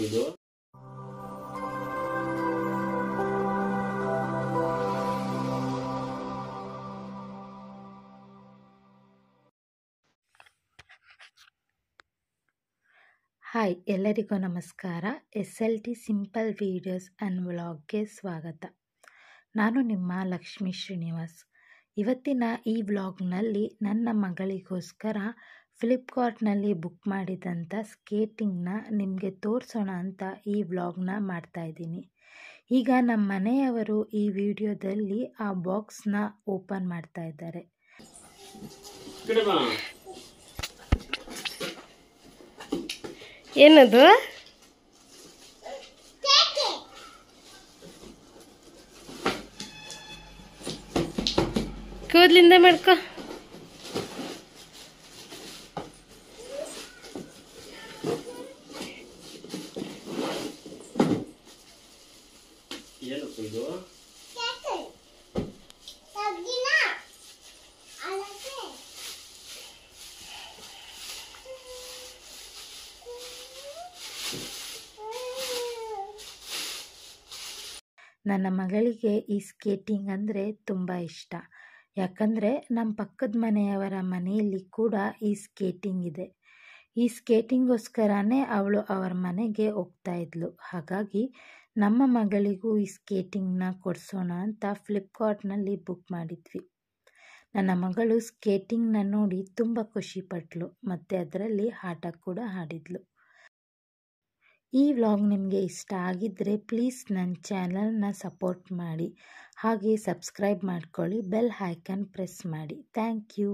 ಇದು ಹಾಯ್, ಎಲ್ಲರಿಗೂ ನಮಸ್ಕಾರ. SLT ಸಿಂಪಲ್ ವೀಡಿಯೋಸ್ ಆ್ಯಂಡ್ ವ್ಲಾಗ್ಗೆ ಸ್ವಾಗತ. ನಾನು ನಿಮ್ಮ ಲಕ್ಷ್ಮೀ ಶ್ರೀನಿವಾಸ್. ಇವತ್ತಿನ ಈ ವ್ಲಾಗ್ನಲ್ಲಿ ನನ್ನ ಮಗಳಿಗೋಸ್ಕರ ಫ್ಲಿಪ್ಕಾರ್ಟ್ನಲ್ಲಿ ಬುಕ್ ಮಾಡಿದಂಥ ಸ್ಕೇಟಿಂಗ್ನ ನಿಮಗೆ ತೋರಿಸೋಣ ಅಂತ ಈ ವ್ಲಾಗ್ನ ಮಾಡ್ತಾಯಿದ್ದೀನಿ. ಈಗ ನಮ್ಮ ಮನೆಯವರು ಈ ವಿಡಿಯೋದಲ್ಲಿ ಆ ಬಾಕ್ಸ್ನ ಓಪನ್ ಮಾಡ್ತಾ ಇದ್ದಾರೆ. ಏನದು? ಕೂದಲಿಂದ ಮಾಡ್ಕೊ. ಏನಪ್ಪ ಇದು? ನನ್ನ ಮಗಳಿಗೆ ಈ ಸ್ಕೇಟಿಂಗ್ ಅಂದರೆ ತುಂಬ ಇಷ್ಟ. ಯಾಕಂದರೆ ನಮ್ಮ ಪಕ್ಕದ ಮನೆಯವರ ಮನೆಯಲ್ಲಿ ಕೂಡ ಈ ಸ್ಕೇಟಿಂಗ್ ಇದೆ. ಈ ಸ್ಕೇಟಿಂಗೋಸ್ಕರನೇ ಅವಳು ಅವರ ಮನೆಗೆ ಹೋಗ್ತಾ ಇದ್ಲು. ಹಾಗಾಗಿ ನಮ್ಮ ಮಗಳಿಗೂ ಈ ಸ್ಕೇಟಿಂಗ್ನ ಕೊಡಿಸೋಣ ಅಂತ ಫ್ಲಿಪ್ಕಾರ್ಟ್ನಲ್ಲಿ ಬುಕ್ ಮಾಡಿದ್ವಿ. ನನ್ನ ಮಗಳು ಸ್ಕೇಟಿಂಗ್ನ ನೋಡಿ ತುಂಬ ಖುಷಿಪಟ್ಲು ಮತ್ತು ಅದರಲ್ಲಿ ಆಟ ಕೂಡ ಆಡಿದ್ಲು. ಈ ವ್ಲಾಗ್ ನಿಮಗೆ ಇಷ್ಟ ಆಗಿದ್ದರೆ ಪ್ಲೀಸ್ ನನ್ನ ಚಾನಲ್ನ ಸಪೋರ್ಟ್ ಮಾಡಿ, ಹಾಗೆ ಸಬ್ಸ್ಕ್ರೈಬ್ ಮಾಡ್ಕೊಳ್ಳಿ, ಬೆಲ್ ಐಕಾನ್ ಪ್ರೆಸ್ ಮಾಡಿ. Thank you.